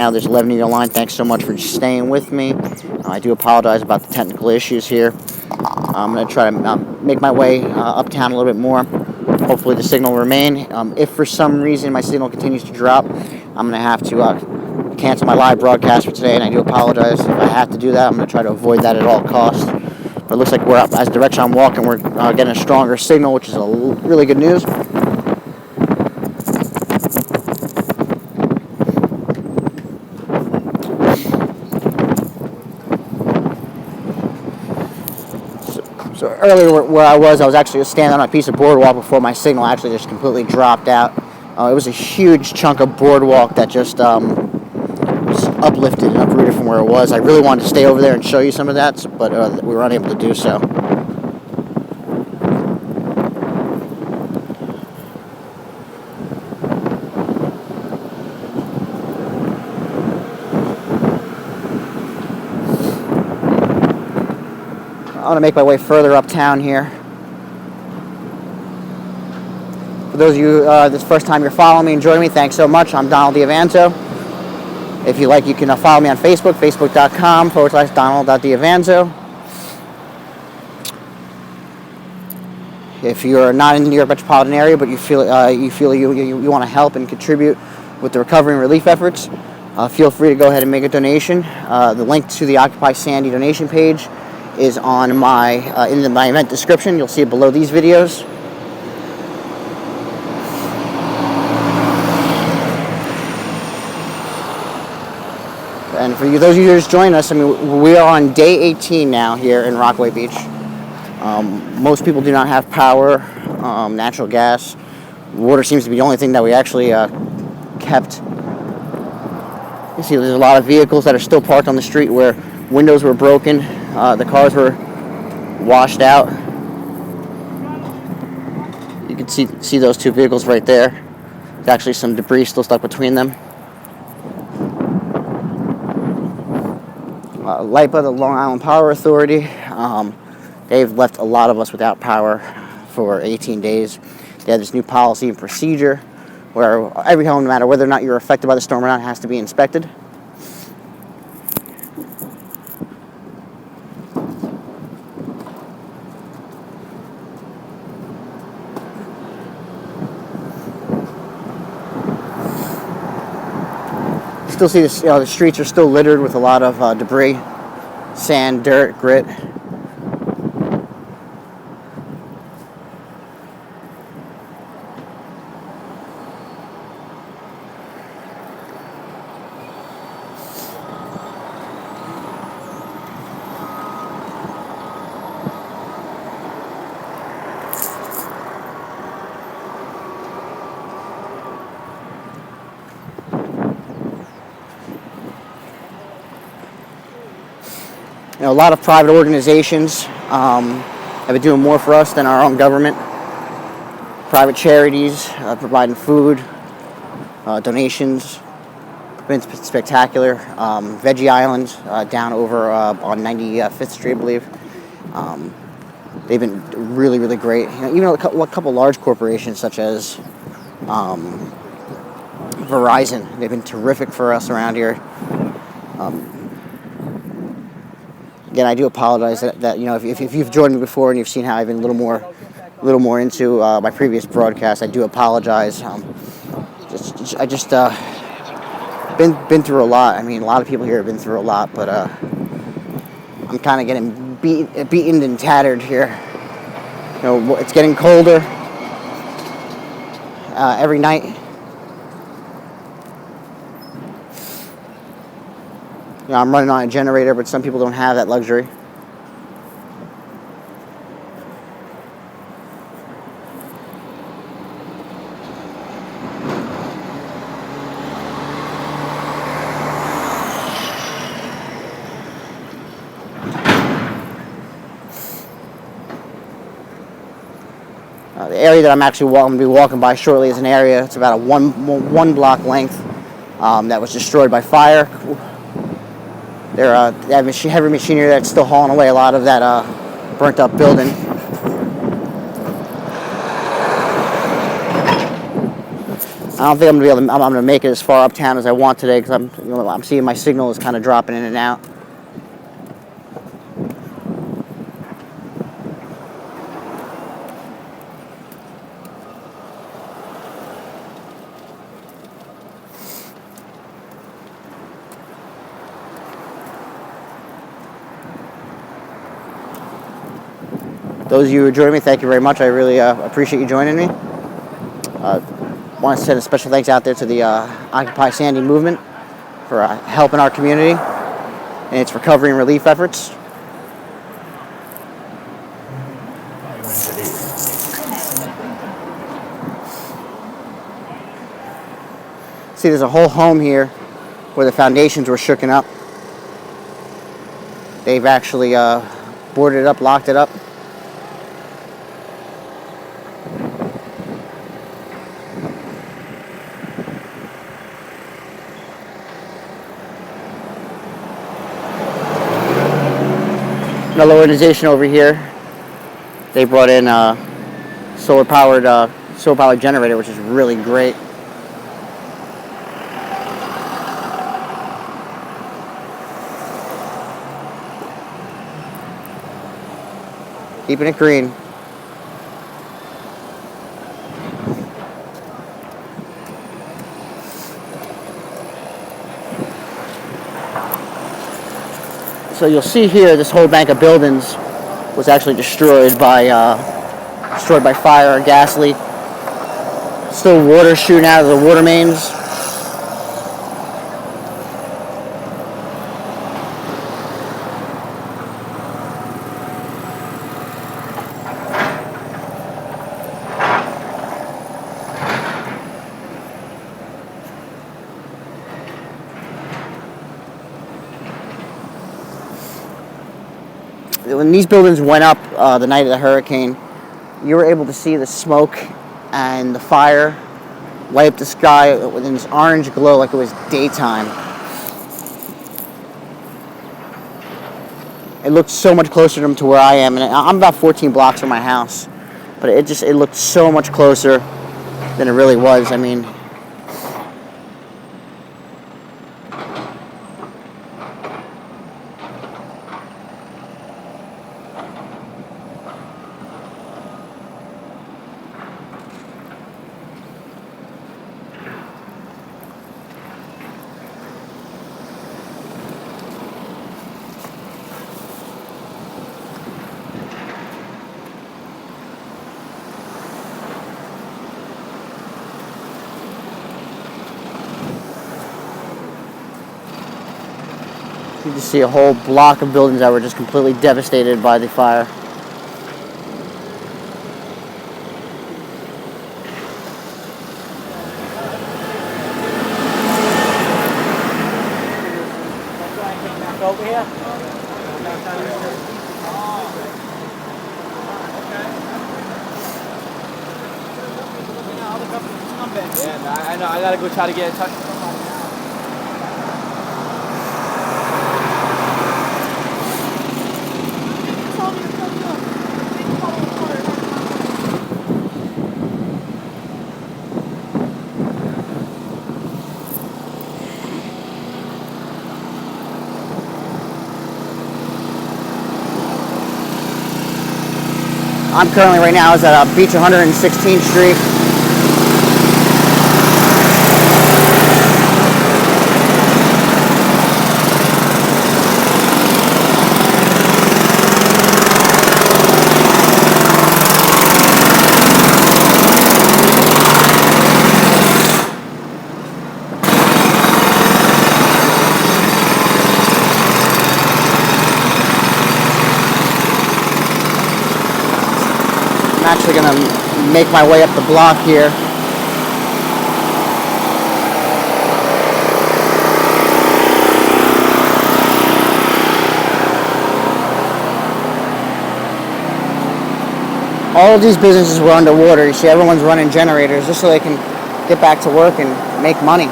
Now there's 11 in your line. Thanks so much for staying with me. I do apologize about the technical issues here. I'm going to try to make my way uptown a little bit more. Hopefully the signal will remain. If for some reason my signal continues to drop, I'm going to have to cancel my live broadcast for today, and I do apologize. If I have to do that, I'm going to try to avoid that at all costs. But it looks like we're up. As the direction I'm walking, we're getting a stronger signal, which is really good news. So earlier where I was actually standing on a piece of boardwalk before my signal actually just completely dropped out. It was a huge chunk of boardwalk that just was uplifted and uprooted from where it was. I really wanted to stay over there and show you some of that, but we were unable to do so. I'm going to make my way further uptown here. For those of you, this first time you're following me and joining me, thanks so much. I'm Donald D'Avanzo. If you like, you can follow me on Facebook, facebook.com/Donald.D'Avanzo. If you're not in the New York metropolitan area, but you feel you want to help and contribute with the recovery and relief efforts, feel free to go ahead and make a donation. The link to the Occupy Sandy donation page is on my event description. You'll see it below these videos. And for those of you who just joined us, I mean, we are on day 18 now here in Rockaway Beach. Most people do not have power, natural gas. Water seems to be the only thing that we actually kept. You see there's a lot of vehicles that are still parked on the street where windows were broken, the cars were washed out. You can see those two vehicles right there. There's actually some debris still stuck between them. LIPA, the Long Island Power Authority, they've left a lot of us without power for 18 days. They have this new policy and procedure where every home, no matter whether or not you're affected by the storm or not, has to be inspected. Still see this, the streets are still littered with a lot of debris, sand, dirt, grit. A lot of private organizations have been doing more for us than our own government. Private charities providing food, donations. Been spectacular. Veggie Island down over on 95th Street, I believe. They've been really, really great. Even a couple large corporations such as Verizon. They've been terrific for us around here. Again, I do apologize that if you've joined me before and you've seen how I've been a little more into my previous broadcast, I do apologize. I just been through a lot. I mean, a lot of people here have been through a lot, but I'm kind of getting beaten and tattered here. It's getting colder every night. I'm running on a generator, but some people don't have that luxury. The area that I'm actually going to be walking by shortly is an area. It's about a one block length that was destroyed by fire. They have heavy machinery that's still hauling away a lot of that burnt up building. don't think I'm gonna be able to. I'm gonna make it as far uptown as I want today because I'm seeing my signal is kind of dropping in and out. Those of you who joined me, thank you very much. I really appreciate you joining me. Want to send a special thanks out there to the Occupy Sandy movement for helping our community in its recovery and relief efforts. See, there's a whole home here where the foundations were shooken up. They've actually boarded it up, locked it up. Another organization over here, they brought in a solar powered generator, which is really great. Keeping it green. So you'll see here, this whole bank of buildings was actually destroyed by fire or gas leak. Still water shooting out of the water mains. When these buildings went up the night of the hurricane, you were able to see the smoke and the fire light up the sky with this orange glow like it was daytime. It looked so much closer to where I am, and I'm about 14 blocks from my house, but it looked so much closer than it really was. I mean, you can see a whole block of buildings that were just completely devastated by the fire. Over here? Yeah, I know. I gotta go try to get in touch with somebody. I'm currently right now is at Beach 116th Street. I'm actually going to make my way up the block here. All of these businesses were underwater. You see, everyone's running generators just so they can get back to work and make money.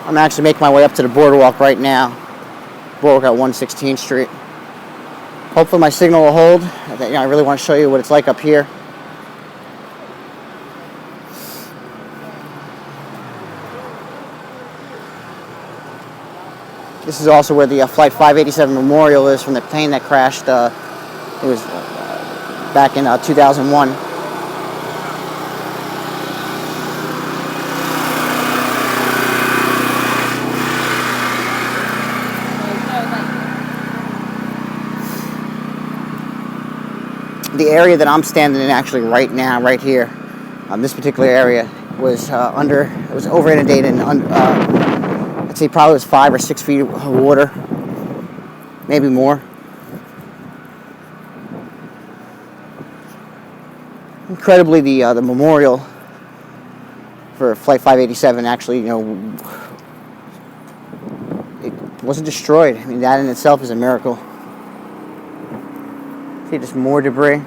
I'm actually making my way up to the boardwalk right now. Boardwalk at 116th Street. Hopefully my signal will hold. I really want to show you what it's like up here. This is also where the Flight 587 memorial is from the plane that crashed. It was back in 2001. The area that I'm standing in actually right now, right here, this particular area was it was over inundated and I'd say probably was 5 or 6 feet of water, maybe more. Incredibly, the memorial for Flight 587 actually, it wasn't destroyed. I mean, that in itself is a miracle. See, just more debris.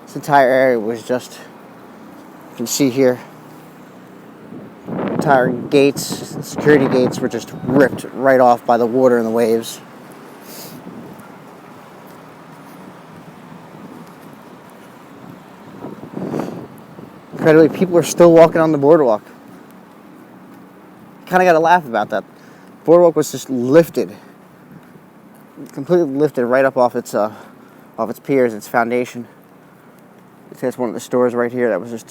This entire area was just, you can see here, entire gates, security gates were just ripped right off by the water and the waves. Incredibly, people are still walking on the boardwalk. Kind of got to laugh about that. The boardwalk was just lifted, completely lifted right up off its piers, its foundation. That's one of the stores right here that was just